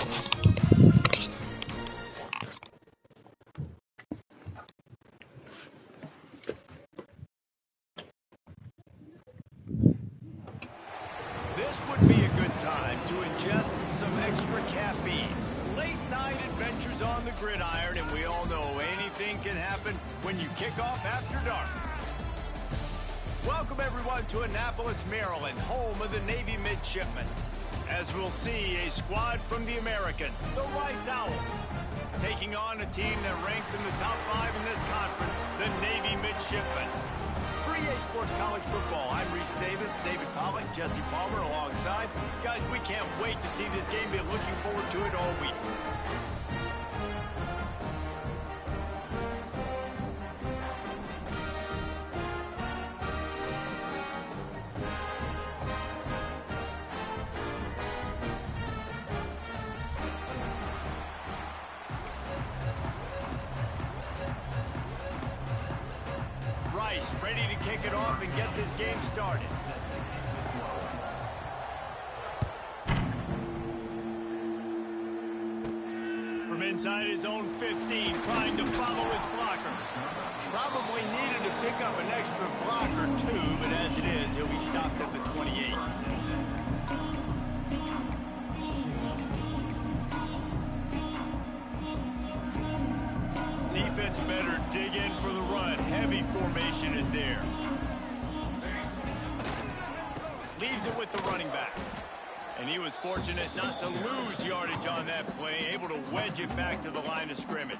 This would be a good time to ingest some extra caffeine. Late night adventures on the gridiron, and we all know anything can happen when you kick off after dark. Welcome everyone to Annapolis, Maryland, home of the Navy Midshipman. As we'll see, a squad from the American, the Rice Owls, taking on a team that ranks in the top 5 in this conference, the Navy Midshipman. For EA Sports College Football, I'm Reese Davis, David Pollock, Jesse Palmer alongside. Guys, we can't wait to see this game. Been looking forward to it all week. Rice ready to kick it off and get this game started. From inside his own 15, trying to follow his blockers. Probably needed to pick up an extra block or two, but as it is, he'll be stopped at the 28. Defense better dig in for the run. Heavy formation is there. Leaves it with the running back. And he was fortunate not to lose yardage on that play, able to wedge it back to the line of scrimmage.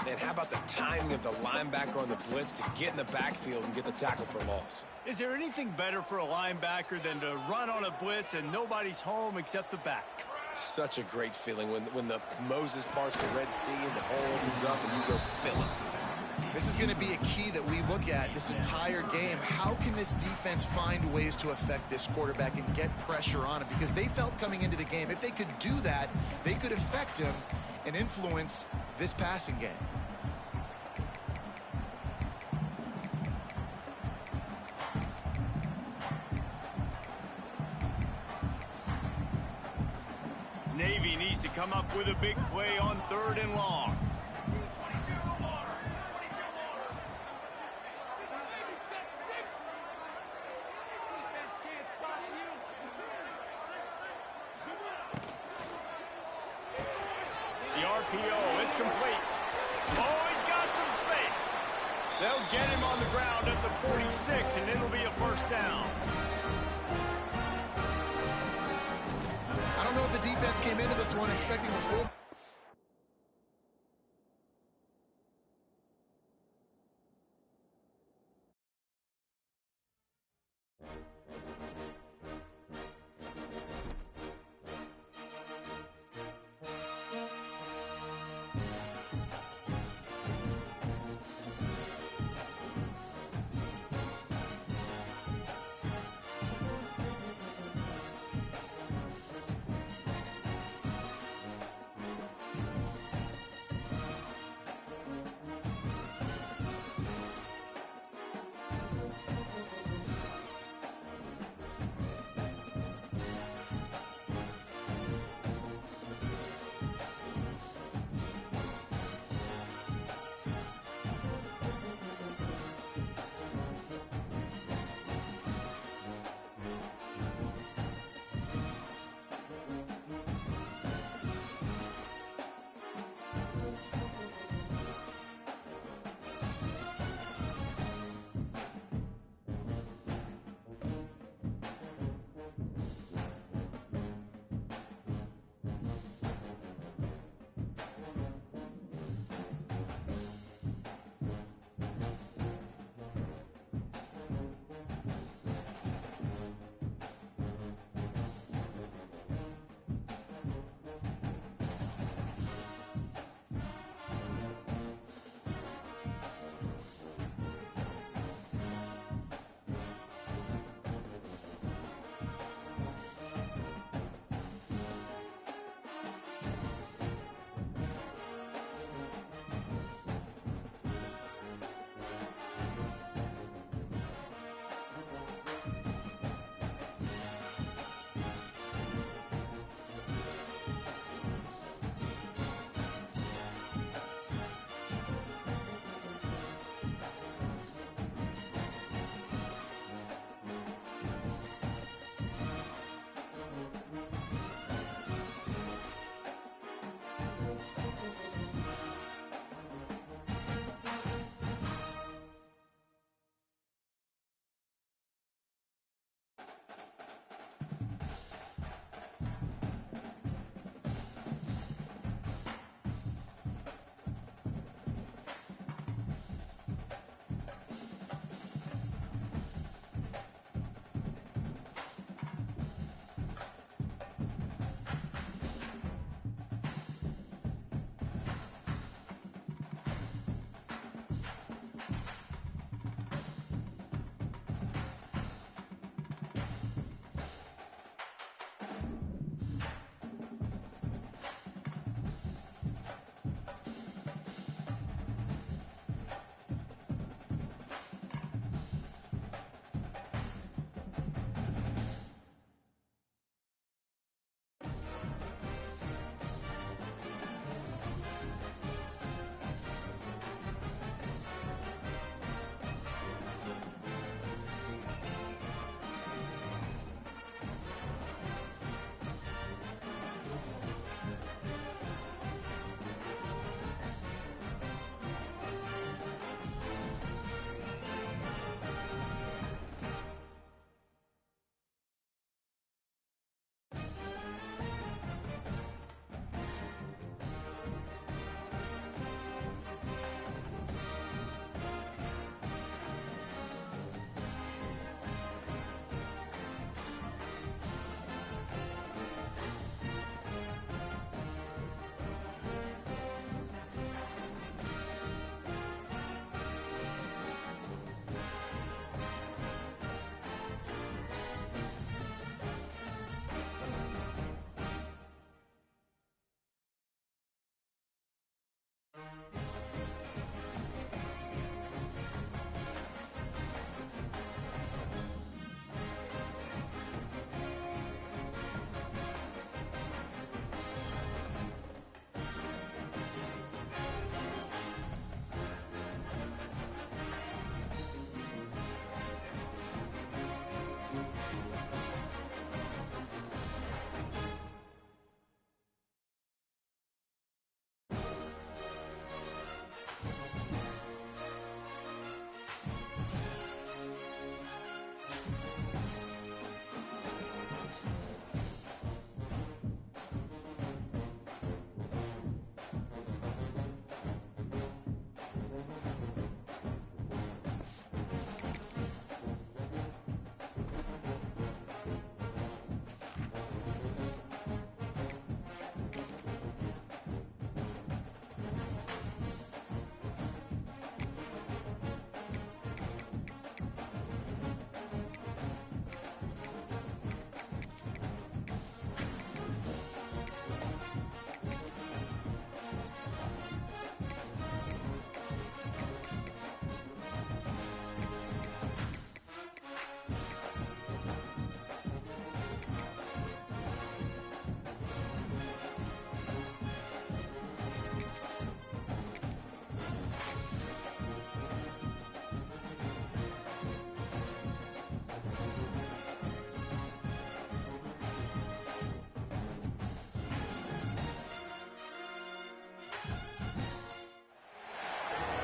And how about the timing of the linebacker on the blitz to get in the backfield and get the tackle for loss? Is there anything better for a linebacker than to run on a blitz and nobody's home except the back? Such a great feeling when the Moses parts the Red Sea and the hole opens up and you go fill it. This is going to be a key that we look at this entire game. How can this defense find ways to affect this quarterback and get pressure on him? Because they felt coming into the game, if they could do that, they could affect him and influence this passing game. Navy needs to come up with a big play on 3rd and long. The RPO, it's complete. Oh, he's got some space. They'll get him on the ground at the 46, and it'll be a first down. I don't know if the defense came into this one expecting the full.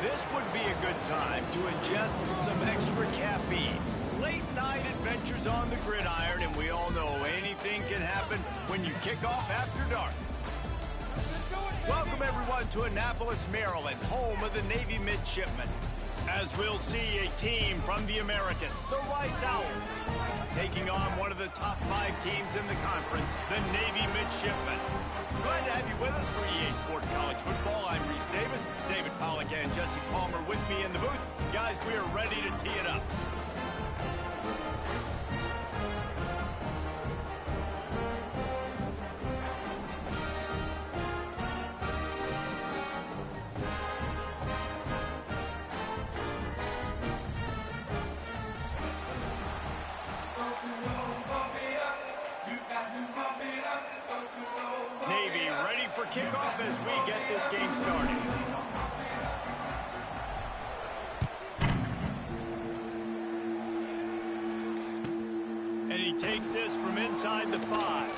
This would be a good time to ingest some extra caffeine. Late night adventures on the gridiron, and we all know anything can happen when you kick off after dark. Welcome everyone to Annapolis, Maryland, home of the Navy Midshipman. As we'll see a team from the American, the Rice Owls, taking on one of the top 5 teams in the conference, the Navy Midshipmen. Glad to have you with us for EA Sports College Football. I'm Reese Davis, David Pollack and Jesse Palmer with me in the booth. Guys, we are ready to tee it up. Navy ready for kickoff as we get this game started. And he takes this from inside the 5.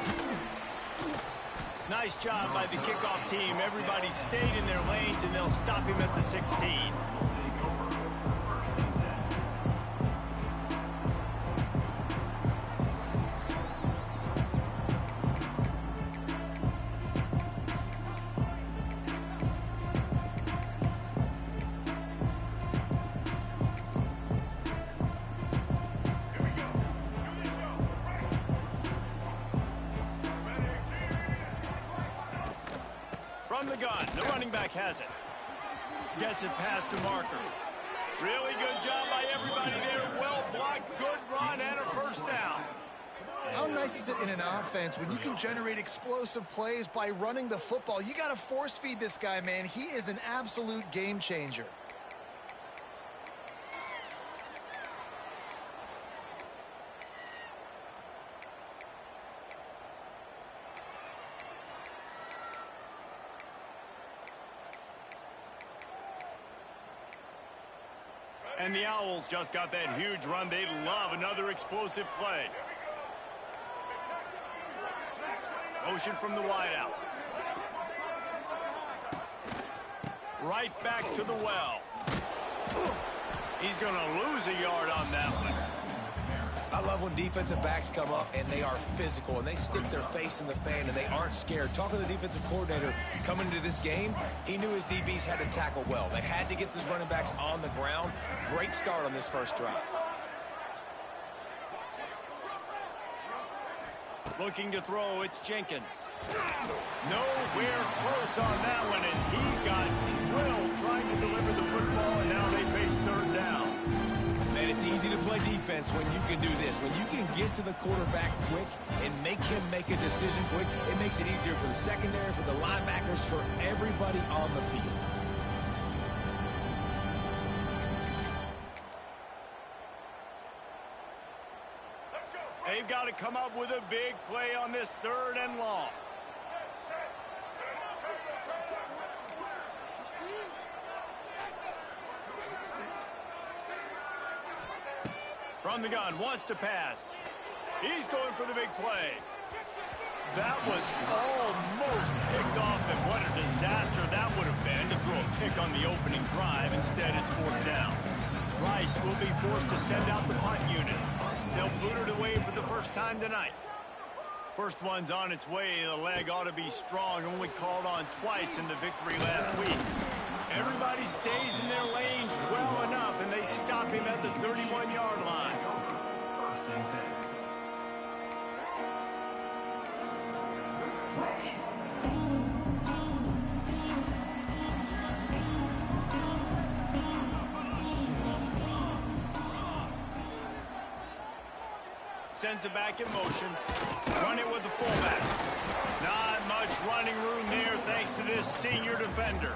Nice job by the kickoff team. Everybody stayed in their lanes, and they'll stop him at the 16. From the gun, the running back has it. Gets it past the marker. Really good job by everybody there. Well blocked, good run, and a first down. How nice is it in an offense when you can generate explosive plays by running the football? You got to force feed this guy, man. He is an absolute game changer. And the Owls just got that huge run. They love another explosive play. Motion from the wideout. Right back to the well. He's going to lose a yard on that one. I love when defensive backs come up and they are physical and they stick their face in the fan and they aren't scared. Talking to the defensive coordinator coming into this game, he knew his DBs had to tackle well. They had to get these running backs on the ground. Great start on this first drive. Looking to throw, it's Jenkins. Nowhere close on that one as he got drilled trying to deliver the football, and now they face third down. Man, it's easy to play defense when you can do this. When you can get to the quarterback quick and make him make a decision quick, it makes it easier for the secondary, for the linebackers, for everybody on the field. They've got to come up with a big play on this third and long. From the gun, wants to pass. He's going for the big play. That was almost picked off, and what a disaster that would have been to throw a pick on the opening drive. Instead, it's fourth down. Rice will be forced to send out the punt unit. They'll boot it away for the first time tonight. First one's on its way. The leg ought to be strong. Only called on twice in the victory last week. Everybody stays in their lanes well enough, and they stop him at the 31-yard line. Sends it back in motion. Run it with the fullback. Not much running room there thanks to this senior defender.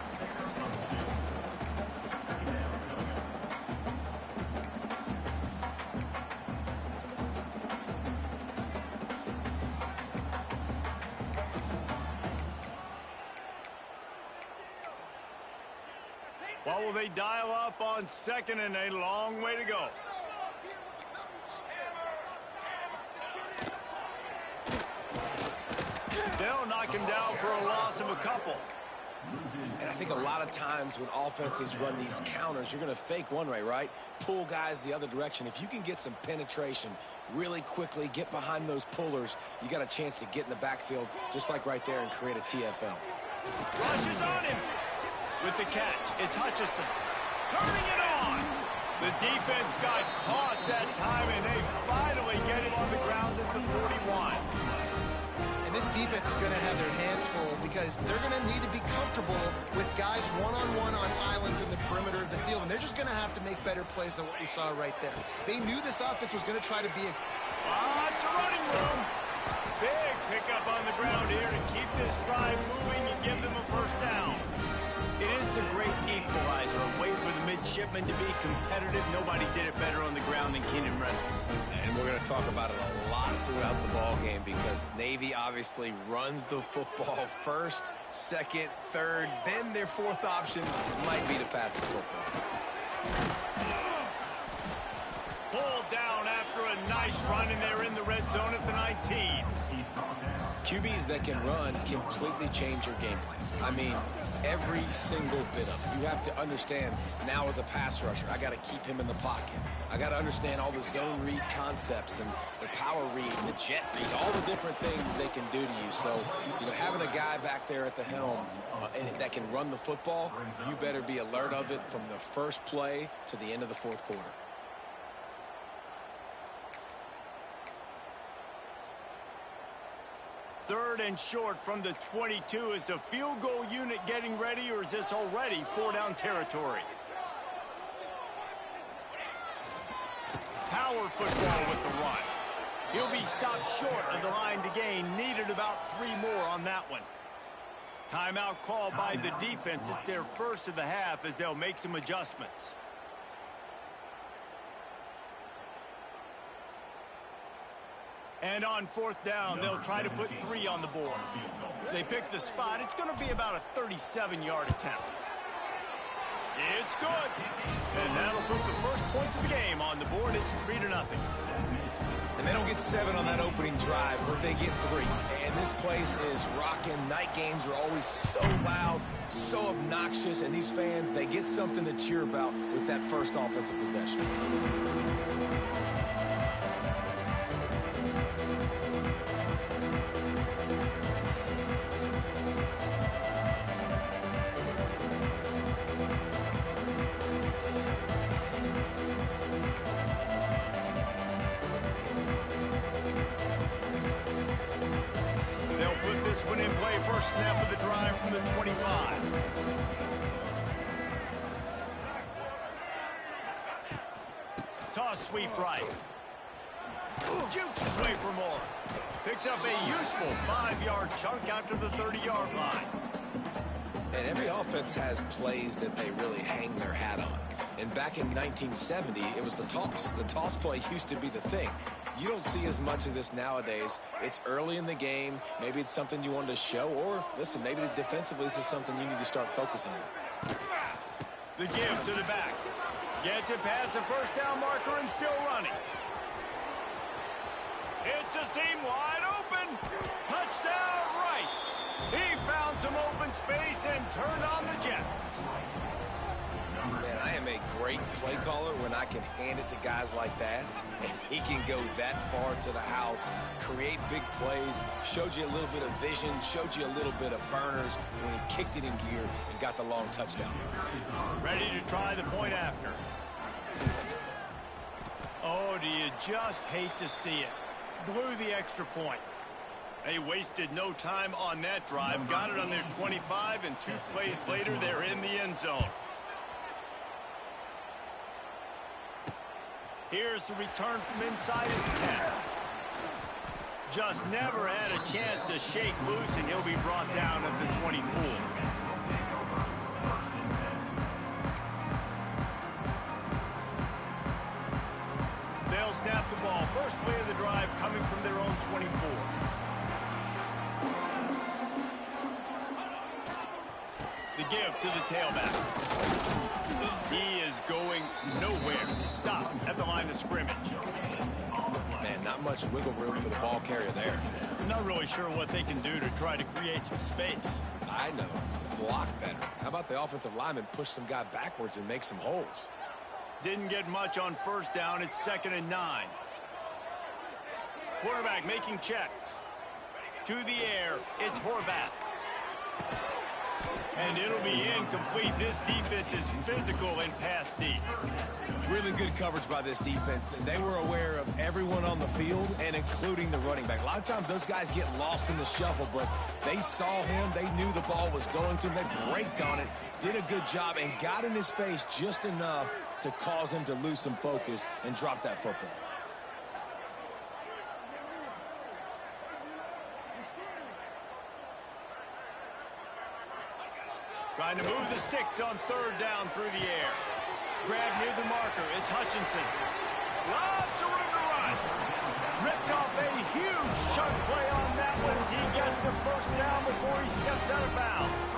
What will they dial up on second, and a long way to go? They'll knock him down for a loss of a couple. And I think a lot of times when offenses run these counters, you're going to fake one way, right? Pull guys the other direction. If you can get some penetration really quickly, get behind those pullers, you got a chance to get in the backfield, just like right there, and create a TFL. Rushes on him. With the catch, it's Hutchison. Turning it on. The defense got caught that time, and they finally get him on the ground at the 41. And this defense is going to have their hands full because they're going to need to be comfortable with guys one-on-one on islands in the perimeter of the field, and they're just going to have to make better plays than what we saw right there. They knew this offense was going to try to be a... It's a running room. Big pickup on the ground here to keep this drive moving and give them a first down. It is a great equalizer, a way for the midshipmen to be competitive. Nobody did it better on the ground than Keenan Reynolds. And we're going to talk about it a lot throughout the ball game because Navy obviously runs the football first, second, third, then their fourth option might be to pass the football. Pulled down after a nice run, and they're in the red zone at the 19. QBs that can run completely change your game plan. I mean, every single bit of it. You have to understand now as a pass rusher, I got to keep him in the pocket. I got to understand all the zone read concepts and the power read and the jet read, all the different things they can do to you. So, having a guy back there at the helm that can run the football, you better be alert of it from the first play to the end of the fourth quarter. Third and short from the 22. Is the field goal unit getting ready, or is this already four-down territory? Power football with the run. He'll be stopped short of the line to gain. Needed about 3 more on that one. Timeout called by the defense. It's their first of the half as they'll make some adjustments. And on fourth down, they'll try to put 3 on the board. They pick the spot. It's going to be about a 37-yard attempt. It's good. And that'll put the first points of the game on the board. It's 3-0. And they don't get 7 on that opening drive, but they get 3. And this place is rocking. Night games are always so loud, so obnoxious. And these fans, they get something to cheer about with that first offensive possession. Snap of the drive from the 25. Toss sweep right. Jukes his way for more. Picks up a useful 5-yard chunk out to the 30-yard line. And every offense has plays that they really hang their hat on. And back in 1970, it was the toss. The toss play used to be the thing. You don't see as much of this nowadays. It's early in the game. Maybe it's something you wanted to show. Or, listen, maybe defensively this is something you need to start focusing on. The give to the back. Gets it past the first down marker and still running. It's a seam wide open. Touchdown, Rice. He found some open space and turned on the Jets. Man, I am a great play caller when I can hand it to guys like that. And he can go that far to the house, create big plays, showed you a little bit of vision, showed you a little bit of burners when he kicked it in gear and got the long touchdown. Ready to try the point after. Oh, do you just hate to see it? Blew the extra point. They wasted no time on that drive. Got it on their 25, and 2 plays later, they're in the end zone. Here's the return from inside his 10. Just never had a chance to shake loose, and he'll be brought down at the 24. They'll snap the ball. First play of the drive coming from their own 24. The give to the tailback. He is going nowhere. Stop at the line of scrimmage. Man, not much wiggle room for the ball carrier there. I'm not really sure what they can do to try to create some space. I know. Block better. How about the offensive lineman push some guy backwards and make some holes? Didn't get much on first down. It's 2nd and 9. Quarterback making checks. To the air, it's Horvath. And it'll be incomplete. This defense is physical and pass deep. Really good coverage by this defense. They were aware of everyone on the field and including the running back. A lot of times those guys get lost in the shuffle, but they saw him. They knew the ball was going to him. They braked on it, did a good job, and got in his face just enough to cause him to lose some focus and drop that football. Trying to move the sticks on 3rd down through the air. Grab near the marker. It's Hutchinson. Lots of room to run. Ripped off a huge chunk play on that one as he gets the 1st down before he steps out of bounds.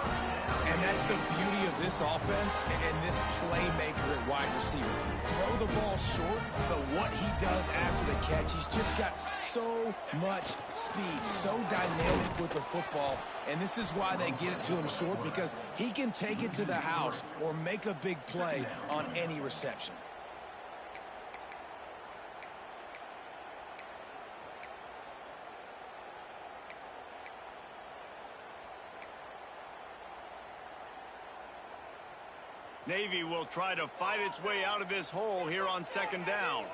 And that's the beauty of this offense and this playmaker at wide receiver. Throw the ball short, but what he does after the catch, he's just got so much speed, so dynamic with the football. And this is why they get it to him short, because he can take it to the house or make a big play on any reception. Navy will try to fight its way out of this hole here on 2nd down.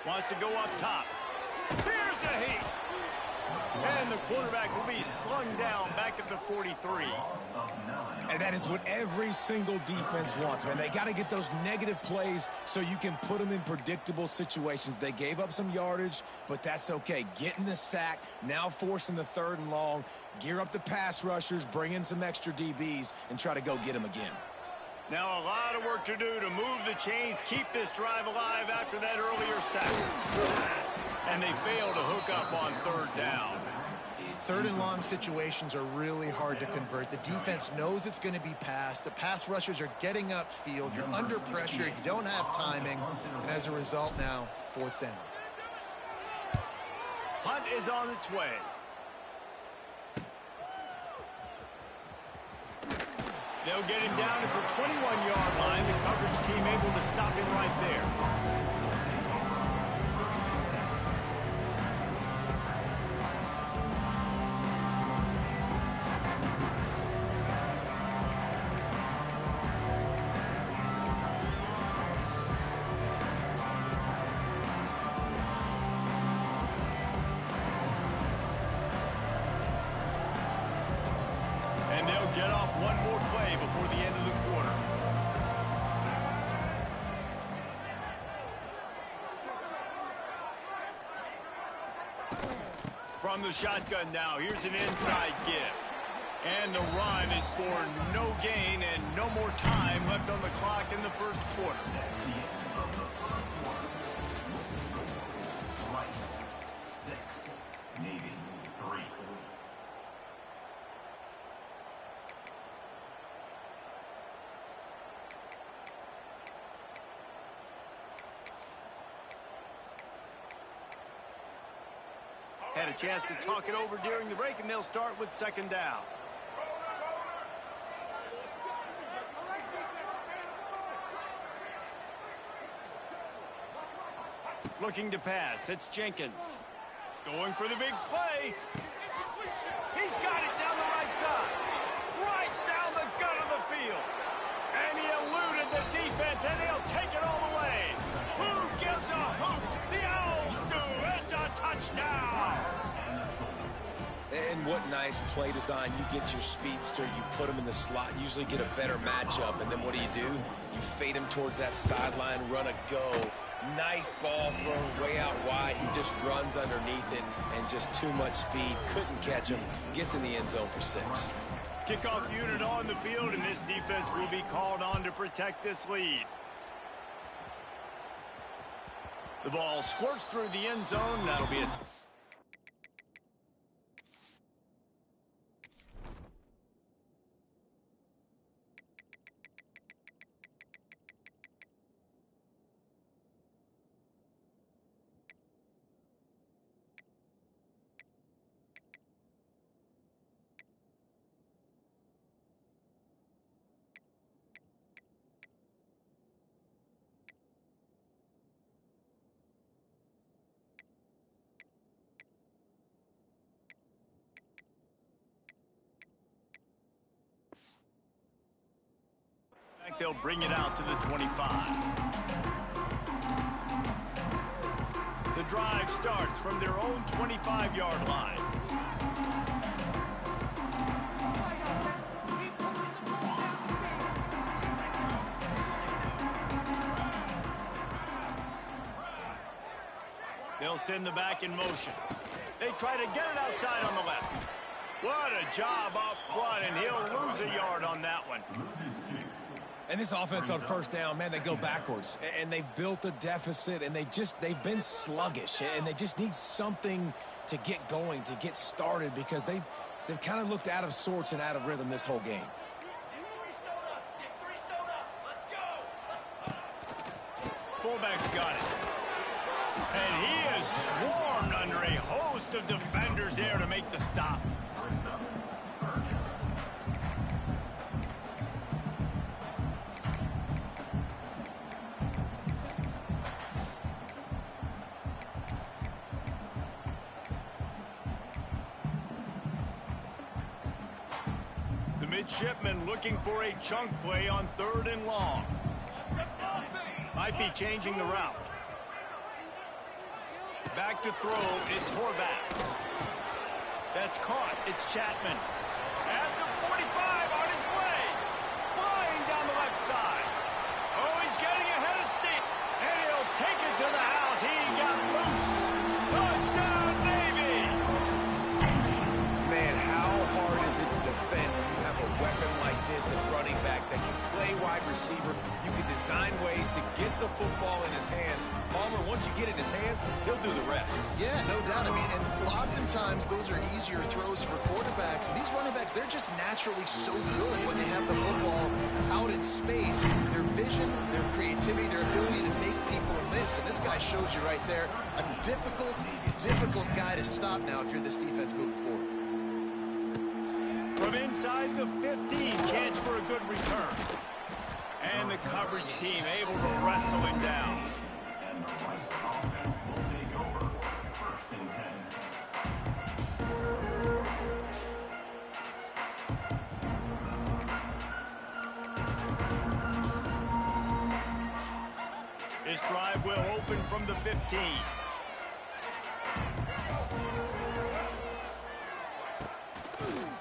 Wants to go up top. Here's a heat. And the quarterback will be slung down back at the 43. And that is what every single defense wants, man. They got to get those negative plays so you can put them in predictable situations. They gave up some yardage, but that's okay. Getting the sack, now forcing the 3rd and long, gear up the pass rushers, bring in some extra DBs, and try to go get them again. Now a lot of work to do to move the chains, keep this drive alive after that earlier sack. And they fail to hook up on 3rd down. 3rd and long situations are really hard to convert. The defense knows it's going to be passed. The pass rushers are getting upfield. You're under pressure. You don't have timing. And as a result now, 4th down. Hunt is on its way. They'll get him down at the 21-yard line. The coverage team able to stop him right there. And they'll get off one more play before the end of the quarter. From the shotgun now, here's an inside give. And the run is for no gain and no more time left on the clock in the 1st quarter. Had a chance to talk it over during the break, and they'll start with 2nd down. Looking to pass. It's Jenkins. Going for the big play. He's got it down the right side. Right down the gut of the field. And he eluded the defense, and he'll take it all the way. Who gives a hoot? The Owls do. It's a touchdown. And what nice play design. You get your speedster, you put him in the slot, usually get a better matchup, and then what do? You fade him towards that sideline, run a go. Nice ball thrown way out wide. He just runs underneath it and just too much speed. Couldn't catch him. Gets in the end zone for 6. Kickoff unit on the field, and this defense will be called on to protect this lead. The ball squirts through the end zone. That'll be a... They'll bring it out to the 25. The drive starts from their own 25-yard line. They'll send the back in motion. They try to get it outside on the left. What a job up front, and he'll lose a yard on that one. And this offense on first down, man, they go backwards. And they've built a deficit, and they've been sluggish. And they just need something to get going, to get started, because they've kind of looked out of sorts and out of rhythm this whole game. Fullback's got it. And he is swarmed under a host of defenders there to make the stop. Midshipman looking for a chunk play on 3rd and long. Might be changing the route. Back to throw, it's Horvath. That's caught, it's Chapman. At the 45, on his way. Flying down the left side. Oh, he's getting ahead of steam. And he'll take it to the house. He got loose. Touchdown, Navy! Man, how hard is it to defend when you have a weapon like this at running back that can play wide receiver? You can design ways to get the football in his hand. Palmer, once you get it in his hands, he'll do the rest. Yeah, no doubt. I mean, and oftentimes those are easier throws for quarterbacks. These running backs, they're just naturally so good when they have the football out in space. Their vision, their creativity, their ability to make people miss. And this guy showed you right there, a difficult guy to stop now if you're this defense moving forward. From inside the 15, chance for a good return. And the coverage team able to wrestle him down. And the Rice offense will take over 1st and 10. This drive will open from the 15.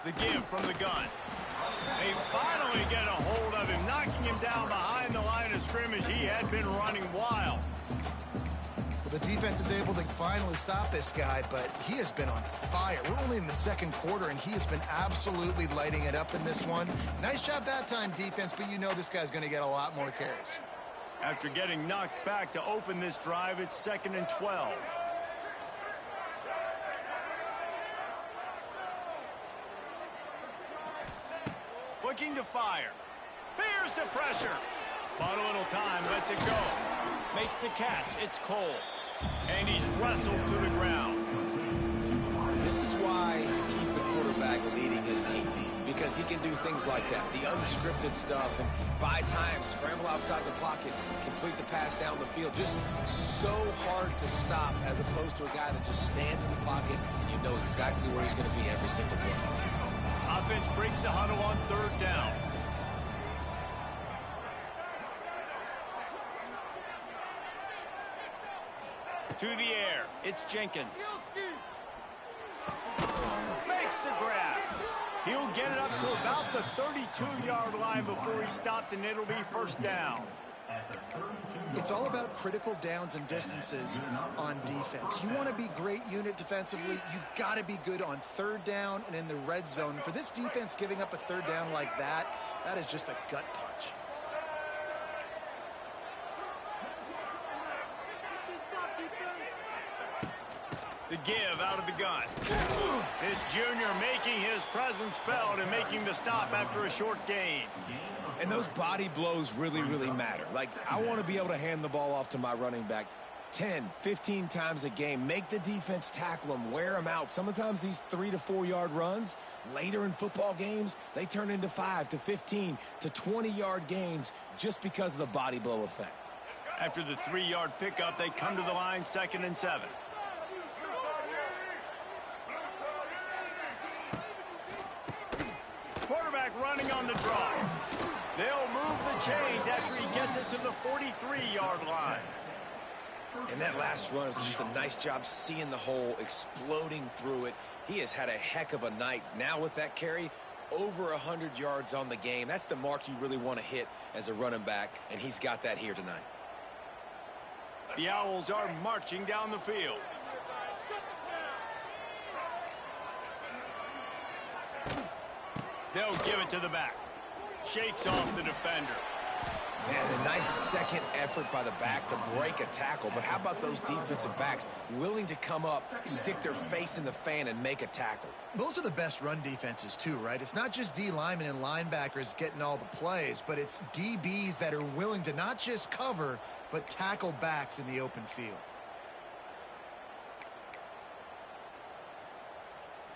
The give from the gun. They finally get a hold of him, knocking him down behind the line of scrimmage. He had been running wild. The defense is able to finally stop this guy, but he has been on fire. We're only in the 2nd quarter, and he has been absolutely lighting it up in this one. Nice job that time, defense, but you know this guy's going to get a lot more carries. After getting knocked back to open this drive, it's 2nd and 12. Looking to fire. Fears the pressure. Bought a little time, lets it go. Makes the catch. It's Cole. And he's wrestled to the ground. This is why he's the quarterback leading his team, because he can do things like that, the unscripted stuff, and buy time, scramble outside the pocket, complete the pass down the field. Just so hard to stop, as opposed to a guy that just stands in the pocket and you know exactly where he's going to be every single play. Offense breaks the huddle on 3rd down. To the air, it's Jenkins. Makes the grab. He'll get it up to about the 32-yard line before he stopped, and it'll be 1st down. It's all about critical downs and distances on defense. You want to be great unit defensively, you've got to be good on 3rd down and in the red zone. For this defense giving up a 3rd down like that, that is just a gut punch. The give out of the gun. This junior making his presence felt and making the stop after a short gain. And those body blows really, really matter. Like, I want to be able to hand the ball off to my running back 10, 15 times a game. Make the defense tackle them, wear them out. Sometimes these 3 to 4 yard runs, later in football games, they turn into 5 to 15 to 20 yard gains just because of the body blow effect. After the 3 yard pickup, they come to the line 2nd and 7. Quarterback running on the draw. They'll move the chains after he gets it to the 43-yard line. And that last run is just a nice job seeing the hole, exploding through it. He has had a heck of a night. Now with that carry, over 100 yards on the game. That's the mark you really want to hit as a running back, and he's got that here tonight. The Owls are marching down the field. They'll give it to the back. Shakes off the defender. Man, a nice second effort by the back to break a tackle. But how about those defensive backs willing to come up, stick their face in the fan, and make a tackle? Those are the best run defenses too, right? It's not just D linemen and linebackers getting all the plays, but it's DBs that are willing to not just cover, but tackle backs in the open field.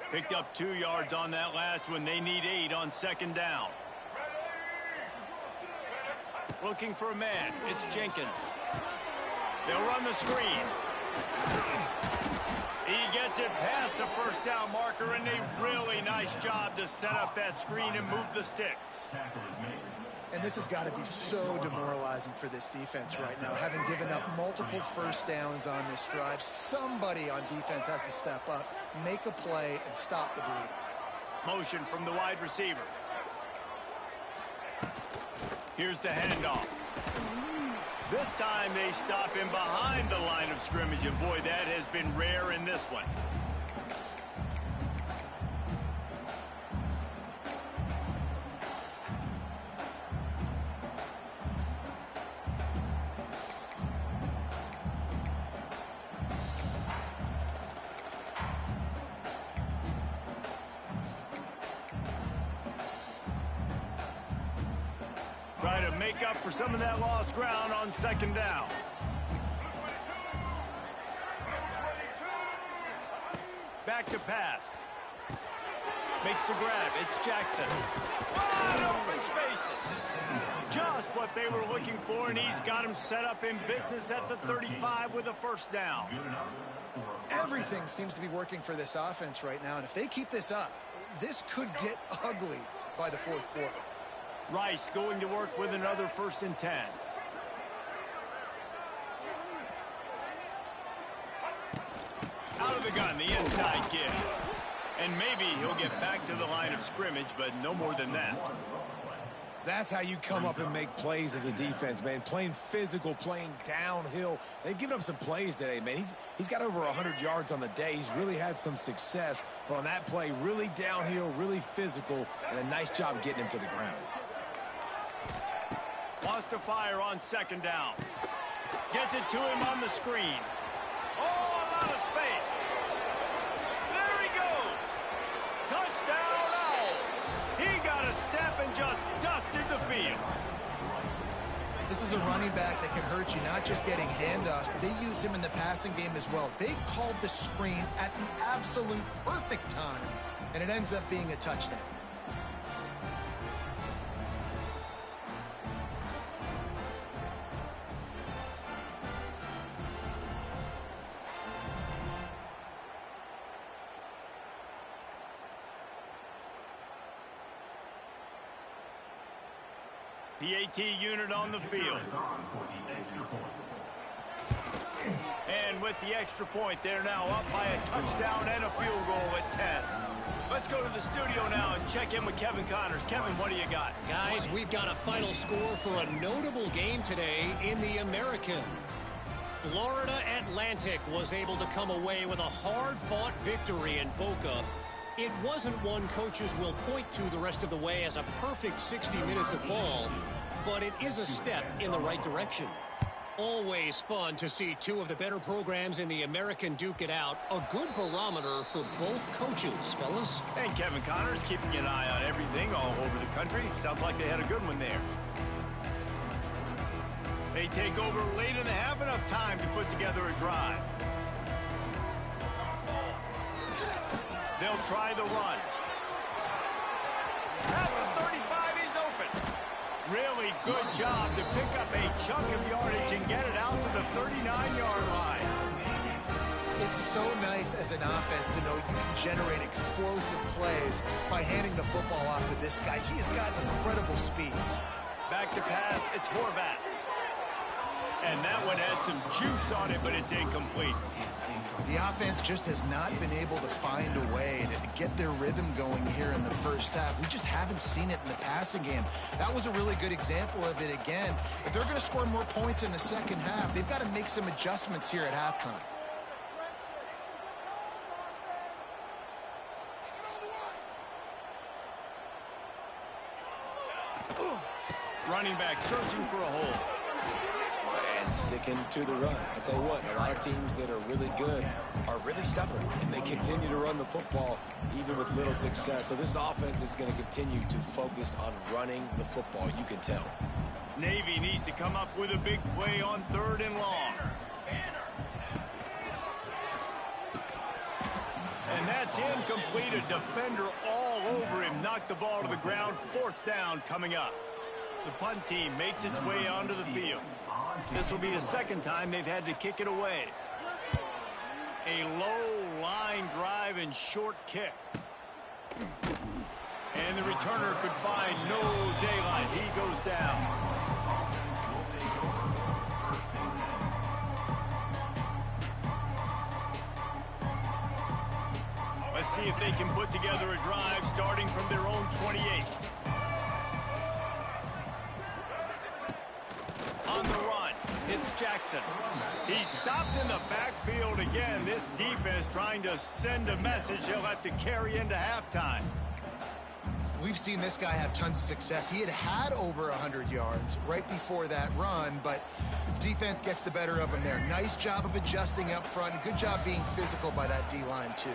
Picked up 2 yards on that last one. They need 8 on 2nd down. Looking for a man. It's Jenkins. They'll run the screen. He gets it past the 1st down marker, and a really nice job to set up that screen and move the sticks. And this has got to be so demoralizing for this defense right now, having given up multiple 1st downs on this drive. Somebody on defense has to step up, make a play, and stop the bleeding. Motion from the wide receiver. Here's the handoff. This time they stop him behind the line of scrimmage, and boy, that has been rare in this one. Try to make up for some of that lost ground on 2nd down. Back to pass. Makes the grab. It's Jackson. Wide open spaces. Just what they were looking for, and he's got him set up in business at the 35 with a 1st down. Everything seems to be working for this offense right now, and if they keep this up, this could get ugly by the 4th quarter. Rice going to work with another 1st and 10. Out of the gun, the inside give. And maybe he'll get back to the line of scrimmage, but no more than that. That's how you come up and make plays as a defense, man. Playing physical, playing downhill. They've given up some plays today, man. He's got over 100 yards on the day. He's really had some success. But on that play, really downhill, really physical, and a nice job getting him to the ground. Wants to fire on 2nd down. Gets it to him on the screen. Oh, a lot of space. There he goes. Touchdown, Owls. He got a step and just dusted the field. This is a running back that can hurt you, not just getting handoffs, but they use him in the passing game as well. They called the screen at the absolute perfect time, and it ends up being a touchdown. PAT unit on the field. And with the extra point, they're now up by a touchdown and a field goal at 10. Let's go to the studio now and check in with Kevin Connors. Kevin, what do you got? Guys, we've got a final score for a notable game today in the American. Florida Atlantic was able to come away with a hard-fought victory in Boca. It wasn't one coaches will point to the rest of the way as a perfect 60 minutes of ball, but it is a step in the right direction. Always fun to see two of the better programs in the American duke it out. A good barometer for both coaches, fellas. And Kevin Connors keeping an eye on everything all over the country. Sounds like they had a good one there. They take over late in the half, enough time to put together a drive. They'll try the run. At the 35, he's open. Really good job to pick up a chunk of yardage and get it out to the 39-yard line. It's so nice as an offense to know you can generate explosive plays by handing the football off to this guy. He has got incredible speed. Back to pass, it's Horvath. And that one had some juice on it, but it's incomplete. The offense just has not been able to find a way to get their rhythm going here in the first half. We just haven't seen it in the passing game. That was a really good example of it again. If they're going to score more points in the second half, they've got to make some adjustments here at halftime. Running back searching for a hole. And sticking to the run. I tell you what, a lot of teams that are really good are really stubborn, and they continue to run the football even with little success. So this offense is going to continue to focus on running the football, you can tell. Navy needs to come up with a big play on 3rd and long. And that's incomplete. A defender all over him. Knocked the ball to the ground. 4th down coming up. The punt team makes its way onto the field. This will be the second time they've had to kick it away. A low line drive and short kick. And the returner could find no daylight. He goes down. Let's see if they can put together a drive starting from their own 28. On the run, it's Jackson. He's stopped in the backfield again. This defense trying to send a message he'll have to carry into halftime. We've seen this guy have tons of success. He had over 100 yards right before that run, but defense gets the better of him there. Nice job of adjusting up front. Good job being physical by that D-line, too.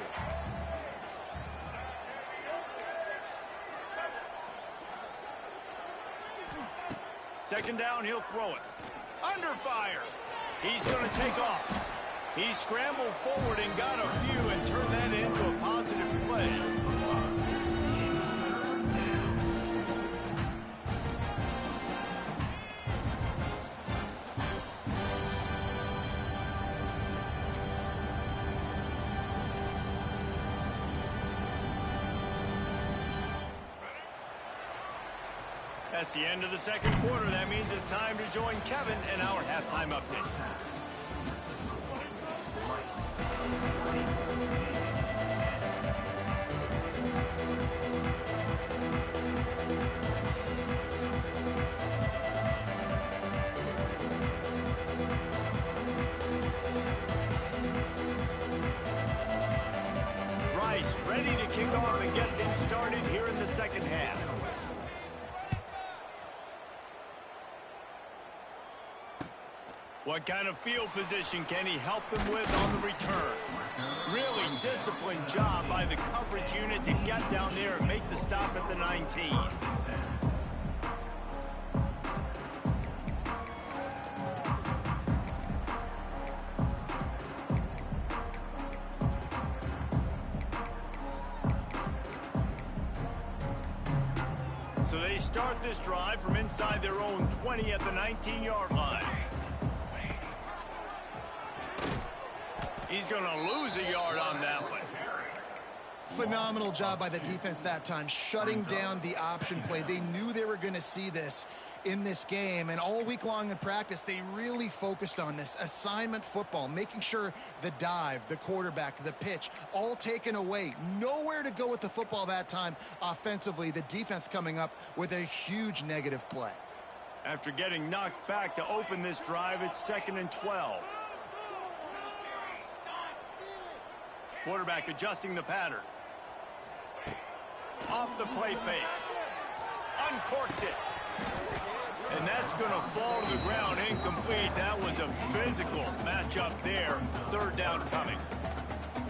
Second down, he'll throw it. Under fire. He's going to take off. He scrambled forward and got a few and turned that into a positive play. That's the end of the second quarter. That means it's time to join Kevin in our halftime update. Rice ready to kick off and get things started here in the second half. What kind of field position can he help them with on the return? Really disciplined job by the coverage unit to get down there and make the stop at the 19. So they start this drive from inside their own 20 at the 19-yard line. He's going to lose a yard on that one. Phenomenal job by the defense that time, shutting down the option play. They knew they were going to see this in this game, and all week long in practice, they really focused on this assignment football, making sure the dive, the quarterback, the pitch, all taken away. Nowhere to go with the football that time offensively. The defense coming up with a huge negative play. After getting knocked back to open this drive, it's 2nd and 12. Quarterback adjusting the pattern. Off the play fake. Uncorks it. And that's going to fall to the ground incomplete. Wait, that was a physical matchup there. Third down coming.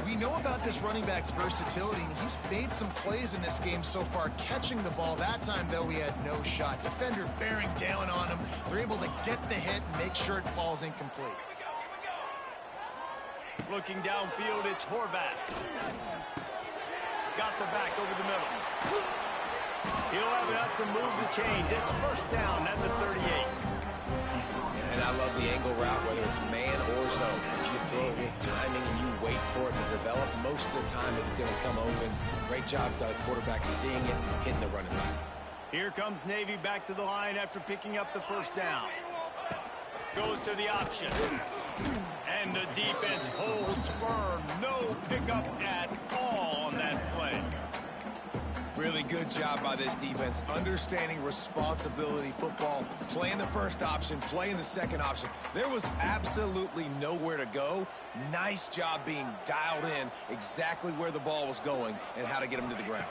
We know about this running back's versatility, and he's made some plays in this game so far, catching the ball. That time, though, he had no shot. Defender bearing down on him. They're able to get the hit and make sure it falls incomplete. Looking downfield, it's Horvat. Got the back over the middle. He'll have enough to move the chains. It's first down at the 38. And I love the angle route, whether it's man or zone. If you throw it with timing and you wait for it to develop, most of the time it's going to come open. Great job by the quarterback seeing it, hitting the running back. Here comes Navy back to the line after picking up the first down. Goes to the option. And the defense holds firm. No pickup at all on that play. Really good job by this defense, understanding responsibility football, playing the first option, playing the second option. There was absolutely nowhere to go. Nice job being dialed in exactly where the ball was going and how to get him to the ground.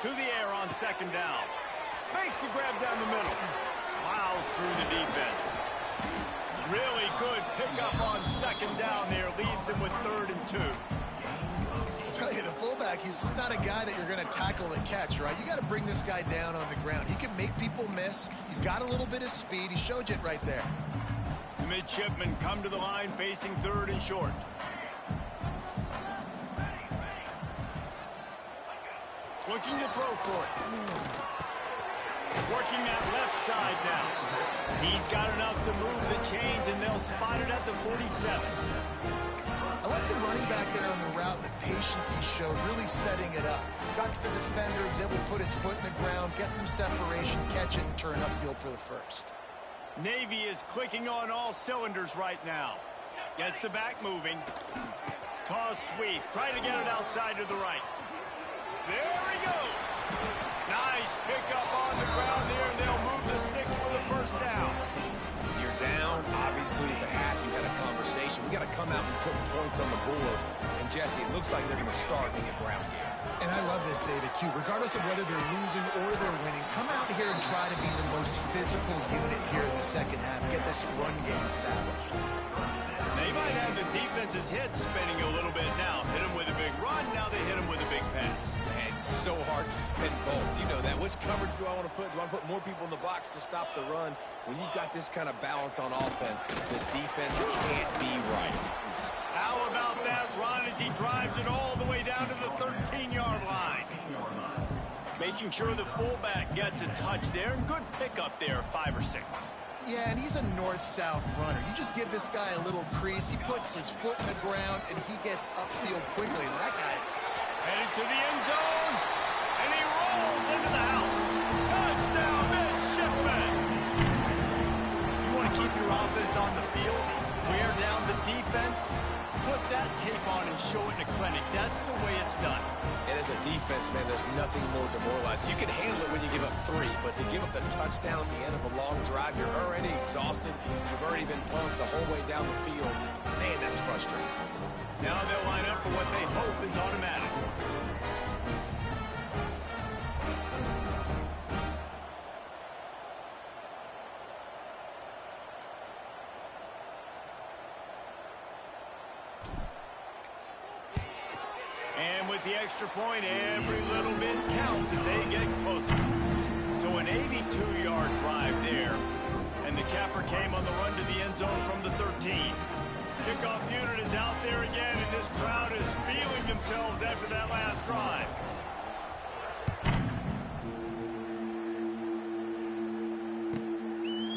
To the air on second down. Makes the grab down the middle. Plows through the defense. Really good pickup on second down there. Leaves him with 3rd and 2. I'll tell you, the fullback, he's just not a guy that you're going to tackle and catch, right? You got to bring this guy down on the ground. He can make people miss. He's got a little bit of speed. He showed you it right there. The midshipmen come to the line facing 3rd and short. Looking to throw for it. Working that left side now. He's got enough to move the chains, and they'll spot it at the 47. I like the running back there on the route, and the patience he showed, really setting it up. Got to the defender, was able to put his foot in the ground, get some separation, catch it, and turn upfield for the first. Navy is clicking on all cylinders right now. Gets the back moving. Toss sweep. Try to get it outside to the right. There he goes. Nice pickup on the ground there, and they'll move the sticks for the first down. You're down. Obviously, at the half, you had a conversation. We got to come out and put points on the board. And, Jesse, it looks like they're going to start in the ground game. And I love this, David, too. Regardless of whether they're losing or they're winning, come out here and try to be the most physical unit here in the second half. Get this run game established. They might have the defense's head spinning a little bit now. Hit him with a big run, now they hit him with a big pass. Man, it's so hard to defend both. You know that. Which coverage do I want to put? Do I want to put more people in the box to stop the run? When you've got this kind of balance on offense, the defense can't be right. How about that run as he drives it all the way down to the 13-yard line? Making sure the fullback gets a touch there, and good pickup there, 5 or 6. Yeah, and he's a north-south runner. You just give this guy a little crease, he puts his foot in the ground, and he gets upfield quickly. And that guy headed to the end zone, and he rolls into the house. Touchdown, Midshipman! You want to keep your offense on the field, wear down the defense, put that tape on and show it in a clinic. That's the way it's done. And as a defense, man, there's nothing more demoralizing. You can handle it when you give up 3, but to give up the touchdown at the end of a long drive, you're already exhausted. You've already been pumped the whole way down the field. Man, that's frustrating. Now they'll line up for what they hope is automatic. And with the extra point, every little bit counts as they get closer. So an 82-yard drive there. And the capper came on the run to the end zone from the 13. Kickoff unit is out there again, and this crowd is feeling themselves after that last drive.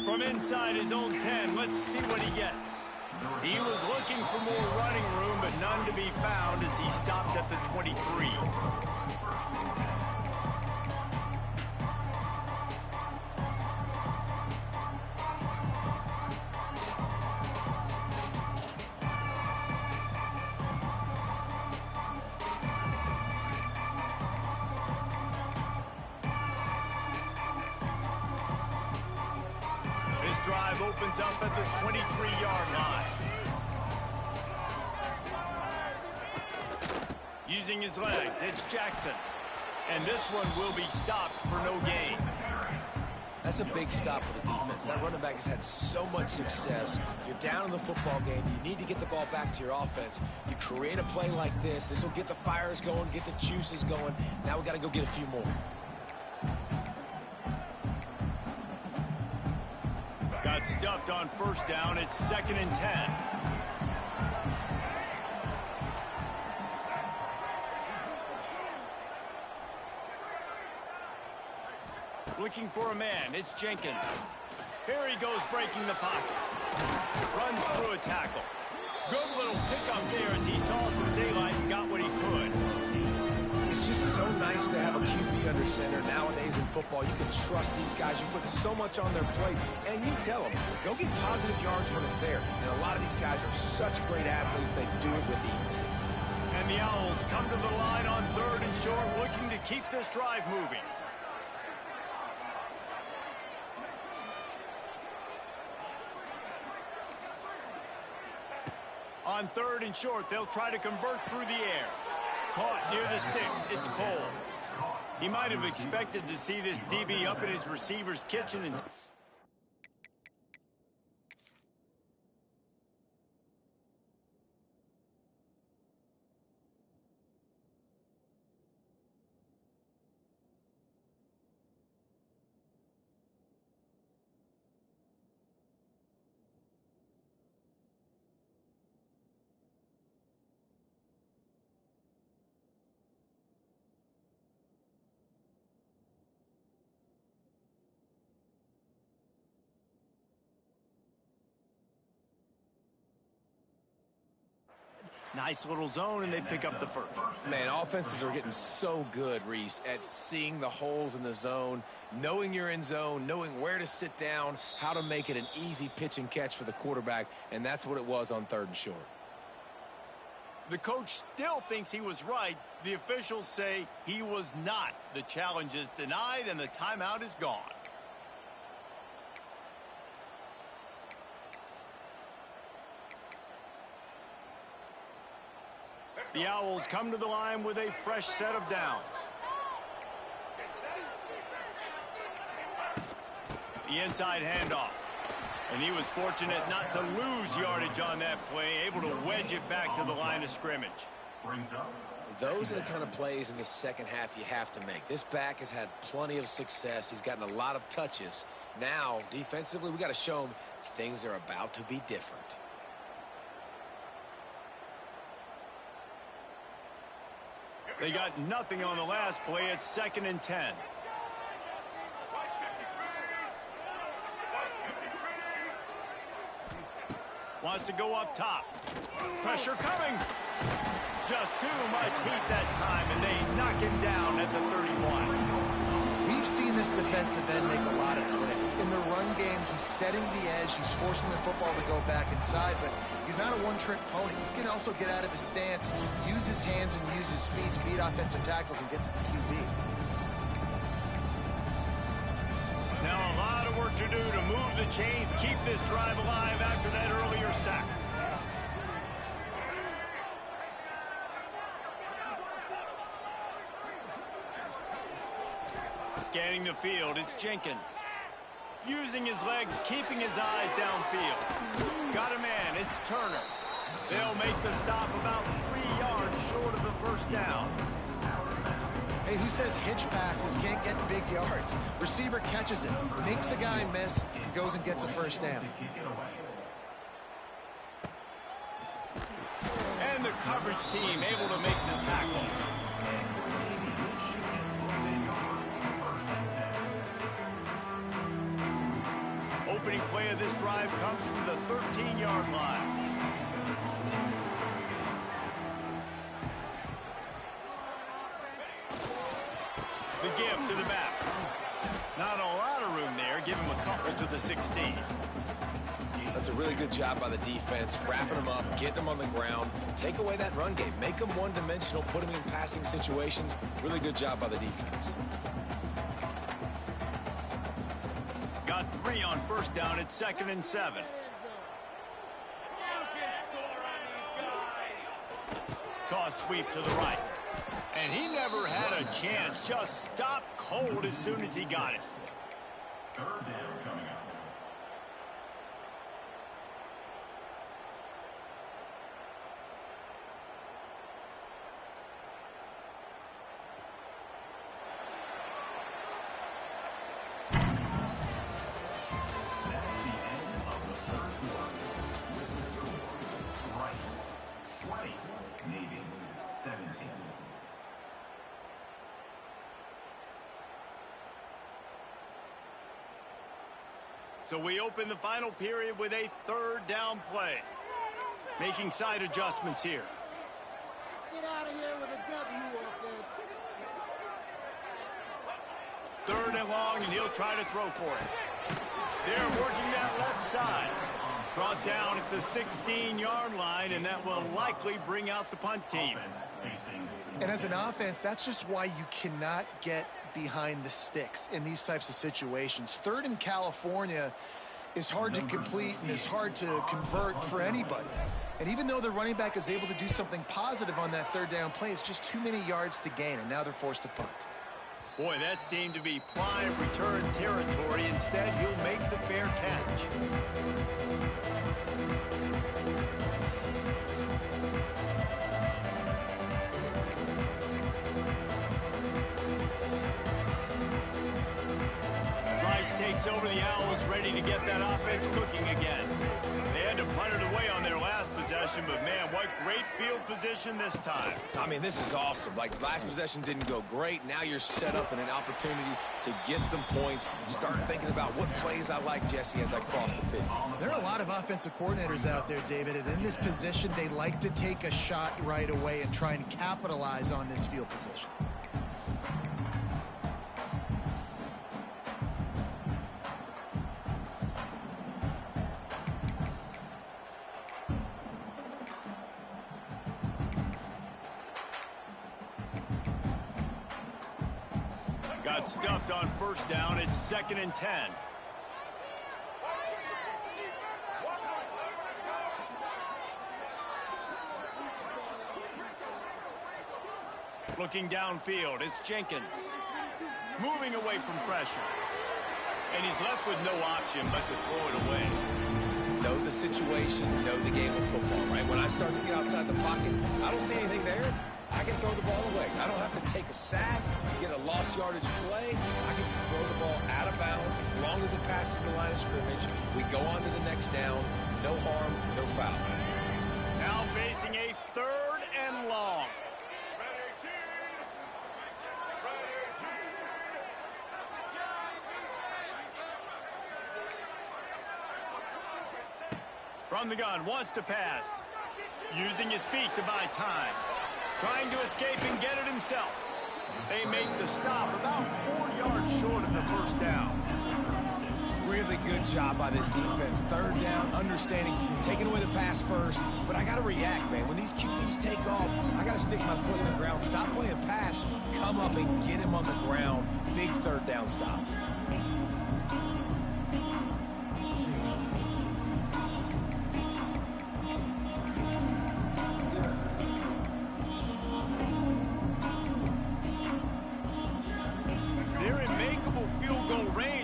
From inside his own 10, let's see what he gets. He was looking for more running room, but none to be found as he stopped at the 23. This drive opens up at the 23-yard line. Using his legs, it's Jackson. And this one will be stopped for no gain. That's That's a big stop for the defense. That running back has had so much success. You're down in the football game. You need to get the ball back to your offense. You create a play like this. This will get the fires going, get the juices going. Now we got to go get a few more. Got stuffed on first down. It's 2nd and 10. Looking for a man. It's Jenkins. Here he goes, breaking the pocket. Runs through a tackle. Good little pickup there as he saw some daylight and got what he could. It's just so nice to have a QB under center. Nowadays in football, you can trust these guys. You put so much on their plate, and you tell them, go get positive yards when it's there. And a lot of these guys are such great athletes, they do it with ease. And the Owls come to the line on 3rd and short, looking to keep this drive moving. On 3rd and short, they'll try to convert through the air. Caught near the sticks. It's Cole. He might have expected to see this DB up in his receiver's kitchen and... Nice little zone, and they pick up the first. Man, offenses are getting so good, Reese, at seeing the holes in the zone, knowing you're in zone, knowing where to sit down, how to make it an easy pitch and catch for the quarterback, and that's what it was on 3rd and short. The coach still thinks he was right. The officials say he was not. The challenge is denied, and the timeout is gone. The Owls come to the line with a fresh set of downs. The inside handoff. And he was fortunate not to lose yardage on that play, able to wedge it back to the line of scrimmage. Those are the kind of plays in the second half you have to make. This back has had plenty of success. He's gotten a lot of touches. Now, defensively, we got to show him things are about to be different. They got nothing on the last play. It's 2nd and 10. Wants to go up top. Pressure coming. Just too much heat that time, and they knock him down at the 31. We've seen this defensive end make a lot of plays. In the run game, he's setting the edge. He's forcing the football to go back inside, but he's not a one-trick pony. He can also get out of his stance, use his hands, and use his speed to beat offensive tackles and get to the QB. Now a lot of work to do to move the chains, keep this drive alive after that earlier sack. Scanning the field, it's Jenkins. Using his legs, keeping his eyes downfield. Got a man, it's Turner. They'll make the stop about 3 yards short of the first down. Hey, who says hitch passes can't get big yards? Receiver catches it, makes a guy miss, goes and gets a first down. And the coverage team able to make the tackle. Opening play of this drive comes from the 13-yard line. The give to the back. Not a lot of room there. Give him a couple to the 16. That's a really good job by the defense, wrapping them up, getting them on the ground. Take away that run game. Make them one-dimensional, put them in passing situations. Really good job by the defense. Got 3 on first down. It's 2nd and 7. Toss sweep to the right. And he never had a chance. Just stopped cold as soon as he got it. Third down coming up. That's the end of the third quarter. With the score, Rice 20, Navy 17. So we open the final period with a third down play. Making side adjustments here. Let's get out of here with a W, offense. Third and long, and he'll try to throw for it. They're working that left side. Brought down at the 16-yard line, and that will likely bring out the punt team. And as an offense, that's just why you cannot get behind the sticks in these types of situations. Third in California is hard to complete and is hard to convert for anybody. And even though the running back is able to do something positive on that third down play, it's just too many yards to gain, and now they're forced to punt. Boy, that seemed to be prime return territory. Instead, he'll make the fair catch. Rice takes over the Owls, ready to get that offense cooking again. They had to punt it away on their last possession, but man, what great field position this time. I mean, this is awesome. Like, last possession didn't go great. Now you're set up in an opportunity to get some points. Start thinking about what plays I like, Jesse, as I cross the 50. There are a lot of offensive coordinators out there, David, and in this position, they like to take a shot right away and try and capitalize on this field position. Got stuffed on first down. It's 2nd and 10. Looking downfield, it's Jenkins. Moving away from pressure. And he's left with no option but to throw it away. Know the situation, know the game of football, right? When I start to get outside the pocket, I don't see anything there. I can throw the ball away. I don't have to take a sack, get a lost yardage play. I can just throw the ball out of bounds. As long as it passes the line of scrimmage, we go on to the next down. No harm, no foul. Now facing a 3rd and long. From the gun, wants to pass. Using his feet to buy time. Trying to escape and get it himself. They make the stop about 4 yards short of the first down. Really good job by this defense. Third down, understanding, taking away the pass first. But I got to react, man. When these QBs take off, I got to stick my foot in the ground. Stop playing pass. Come up and get him on the ground. Big third down stop.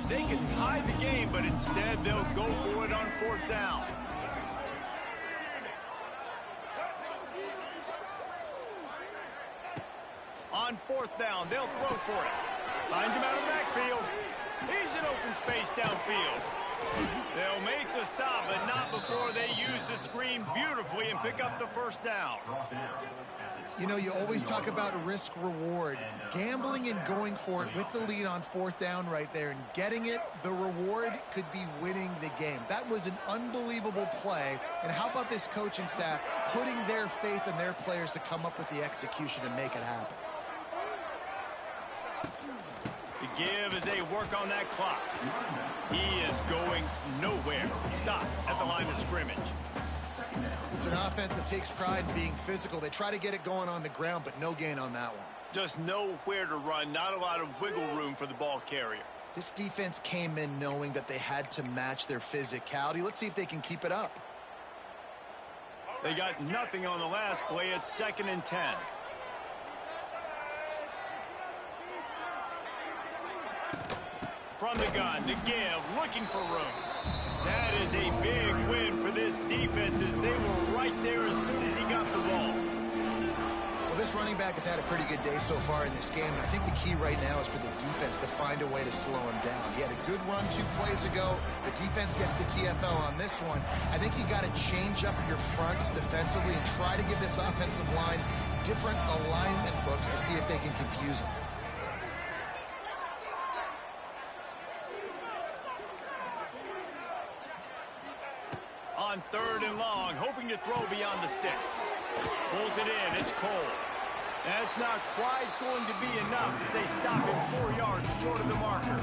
They can tie the game, but instead they'll go for it on 4th down. On 4th down, they'll throw for it. Finds him out of the backfield. He's in open space downfield. They'll make the stop, but not before they use the screen beautifully and pick up the first down. You know, you always talk about risk-reward. Gambling and going for it with the lead on 4th down right there and getting it, the reward could be winning the game. That was an unbelievable play. And how about this coaching staff putting their faith in their players to come up with the execution and make it happen? The give as they work on that clock. He is going nowhere. Stop at the line of scrimmage. It's an offense that takes pride in being physical. They try to get it going on the ground, but no gain on that one. Just nowhere to run. Not a lot of wiggle room for the ball carrier. This defense came in knowing that they had to match their physicality. Let's see if they can keep it up. They got nothing on the last play. It's 2nd and 10. from the gun. The give, looking for room. That is a big win for this defense as they were right there as soon as he got the ball. Well, this running back has had a pretty good day so far in this game, and I think the key right now is for the defense to find a way to slow him down. He had a good run 2 plays ago. The defense gets the TFL on this one. I think you got to change up your fronts defensively and try to give this offensive line different alignment looks to see if they can confuse him. On 3rd and long, hoping to throw beyond the sticks. Pulls it in, it's Cole. That's not quite going to be enough as they stop him 4 yards short of the marker.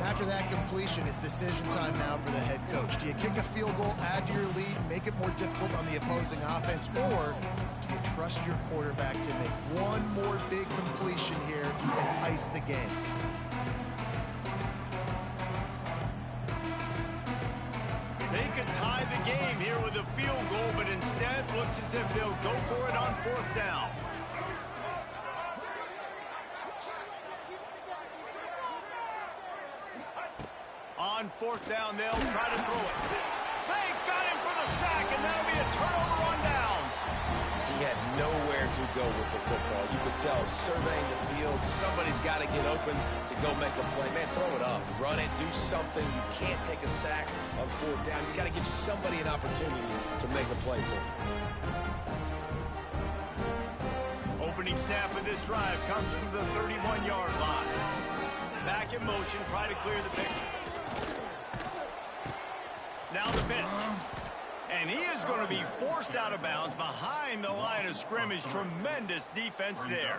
After that completion, it's decision time now for the head coach. Do you kick a field goal, add to your lead, make it more difficult on the opposing offense, or do you trust your quarterback to make one more big completion here and ice the game? They could tie the game here with a field goal, but instead looks as if they'll go for it on 4th down. On 4th down, they'll try to throw it. They got him for the sack, and that'll be a turnover on downs. He had nowhere to go with the football. You could tell, surveying the field, somebody's got to get open to go make a play. Man, throw it up, run it, do something. You can't take a sack on 4th down. You got to give somebody an opportunity to make a play for you. Opening snap of this drive comes from the 31-yard line. Back in motion, try to clear the picture. Now the pitch. And he is going to be forced out of bounds behind the line of scrimmage. Tremendous defense there.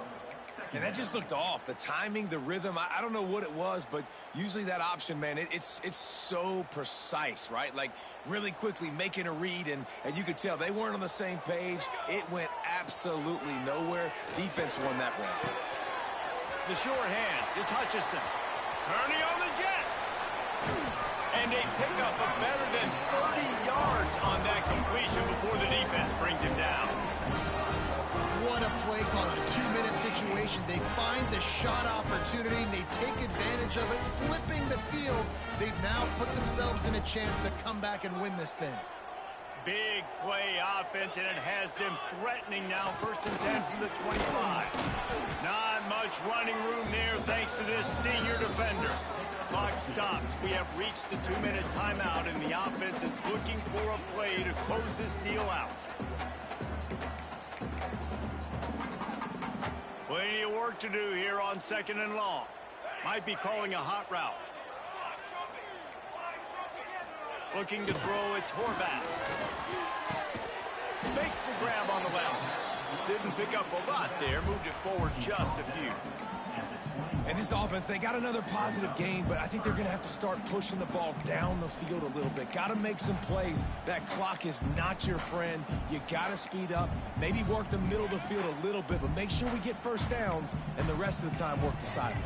And that just looked off. The timing, the rhythm, I don't know what it was, but usually that option, man, it's so precise, right? Like, really quickly making a read, and you could tell they weren't on the same page. It went absolutely nowhere. Defense won that one. The sure hands. It's Hutchinson. Turning on the Jets. And they pick up a better than 30 yards on that completion before the defense brings him down. What a play call in a 2-minute situation. They find the shot opportunity, and they take advantage of it, flipping the field. They've now put themselves in a chance to come back and win this thing. Big play offense, and it has them threatening now. 1st and 10 from the 25. Not much running room there thanks to this senior defender. Clock stops. We have reached the 2-minute timeout, and the offense is looking for a play to close this deal out. Plenty of work to do here on 2nd and long. Might be calling a hot route. Looking to throw, it's Horvath. Makes the grab on the left. Didn't pick up a lot there. Moved it forward just a few. And this offense, they got another positive gain, but I think they're going to have to start pushing the ball down the field a little bit. Got to make some plays. That clock is not your friend. You got to speed up, maybe work the middle of the field a little bit, but make sure we get 1st downs, and the rest of the time work the sidelines.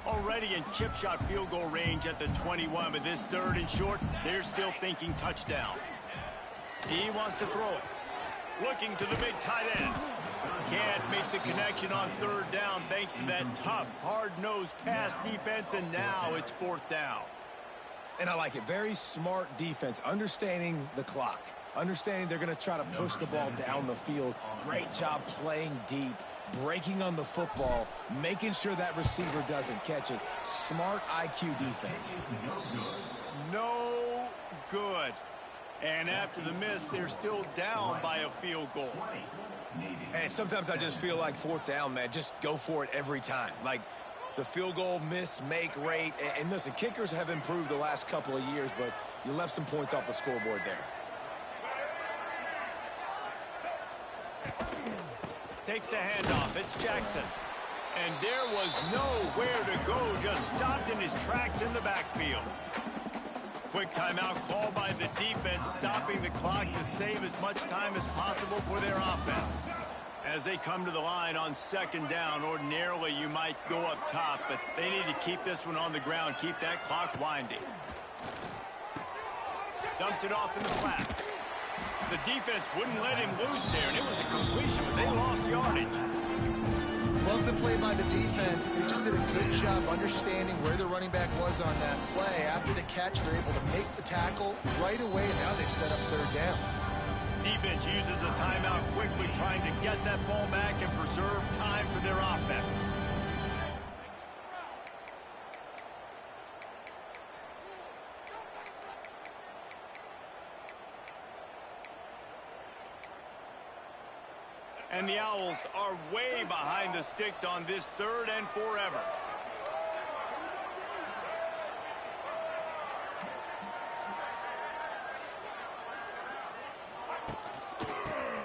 Already in chip shot field goal range at the 21, but this 3rd and short, they're still thinking touchdown. He wants to throw it. Looking to the big tight end. Can't make the connection on 3rd down thanks to that tough, hard-nosed pass defense, and now it's 4th down. And I like it. Very smart defense, understanding the clock, understanding they're going to try to push the ball down the field. Great job playing deep, breaking on the football, making sure that receiver doesn't catch it. Smart IQ defense. No good. And after the miss, they're still down by a field goal. And sometimes I just feel like 4th down, man, just go for it every time. Like, the field goal miss, make rate. And listen, kickers have improved the last couple of years, but you left some points off the scoreboard there. Takes the handoff. It's Jackson. And there was nowhere to go, just stopped in his tracks in the backfield. Quick timeout called by the defense, stopping the clock to save as much time as possible for their offense. As they come to the line on 2nd down, ordinarily you might go up top, but they need to keep this one on the ground, keep that clock winding. Dumps it off in the flats. The defense wouldn't let him loose there, and it was a completion, but they lost yardage. Love love the play by the defense. They just did a good job understanding where the running back was on that play. After the catch, they're able to make the tackle right away, and now they've set up third down. Defense uses a timeout quickly, trying to get that ball back and preserve time for their offense. And the Owls are way behind the sticks on this third and forever.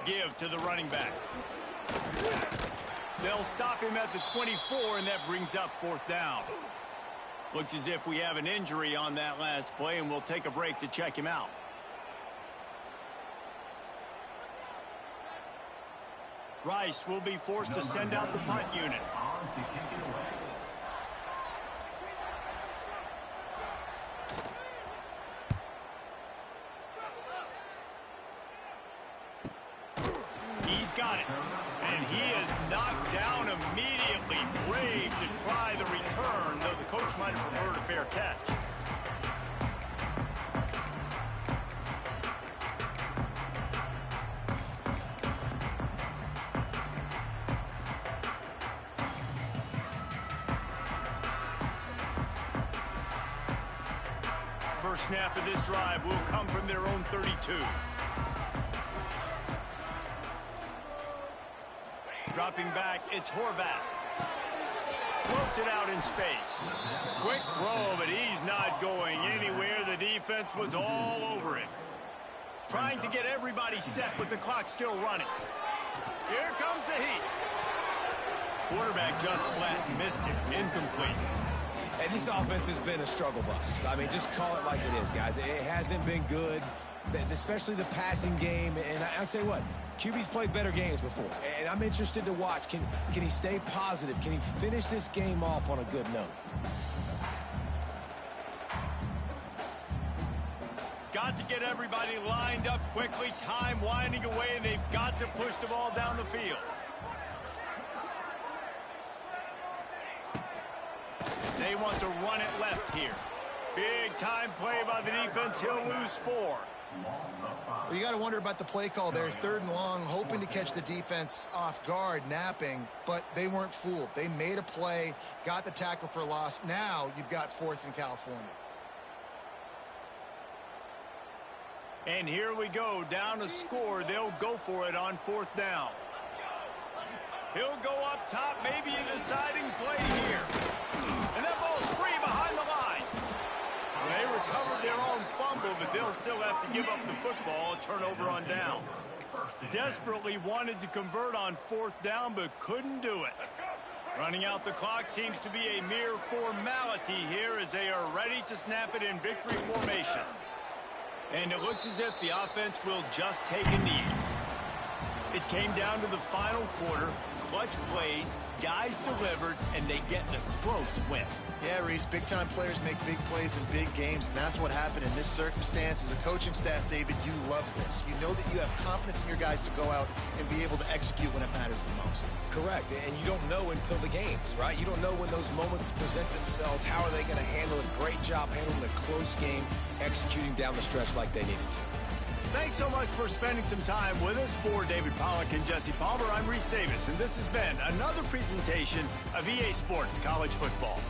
Give to the running back. They'll stop him at the 24, and that brings up fourth down. Looks as if we have an injury on that last play, and we'll take a break to check him out. Rice will be forced to send out the punt unit. On to kick it away. He's got it. And he is knocked down immediately. Brave to try the return, though the coach might have preferred a fair catch. First snap of this drive will come from their own 32. Dropping back, it's Horvath. Floats it out in space. Quick throw, but he's not going anywhere. The defense was all over it. Trying to get everybody set with the clock still running. Here comes the heat. Quarterback just flat missed it. Incomplete. And this offense has been a struggle bus. I mean, just call it like it is, guys. It hasn't been good, especially the passing game. And I'll tell you what, QB's played better games before. And I'm interested to watch. Can he stay positive? Can he finish this game off on a good note? Got to get everybody lined up quickly. Time winding away, and they've got to push the ball down the field. They want to run it left here. Big time play by the defense. He'll lose 4. Well, you got to wonder about the play call there. Third and long, hoping to catch the defense off guard, napping, but they weren't fooled. They made a play, got the tackle for loss. Now you've got 4th in California. And here we go, down a score. They'll go for it on 4th down. He'll go up top, maybe a deciding play here. And that ball's free behind the line. They recovered their own fumble, but they'll still have to give up the football, a turnover on downs. Desperately wanted to convert on 4th down, but couldn't do it. Running out the clock seems to be a mere formality here as they are ready to snap it in victory formation. And it looks as if the offense will just take a knee. It came down to the final quarter. Clutch plays, guys delivered, and they get the close win. Yeah, Reese, big-time players make big plays in big games, and that's what happened in this circumstance. As a coaching staff, David, you love this. You know that you have confidence in your guys to go out and be able to execute when it matters the most. Correct, and you don't know until the games, right? You don't know when those moments present themselves. How are they going to handle it? Great job handling a close game, executing down the stretch like they needed to. Thanks so much for spending some time with us. For David Pollack and Jesse Palmer, I'm Reese Davis, and this has been another presentation of EA Sports College Football.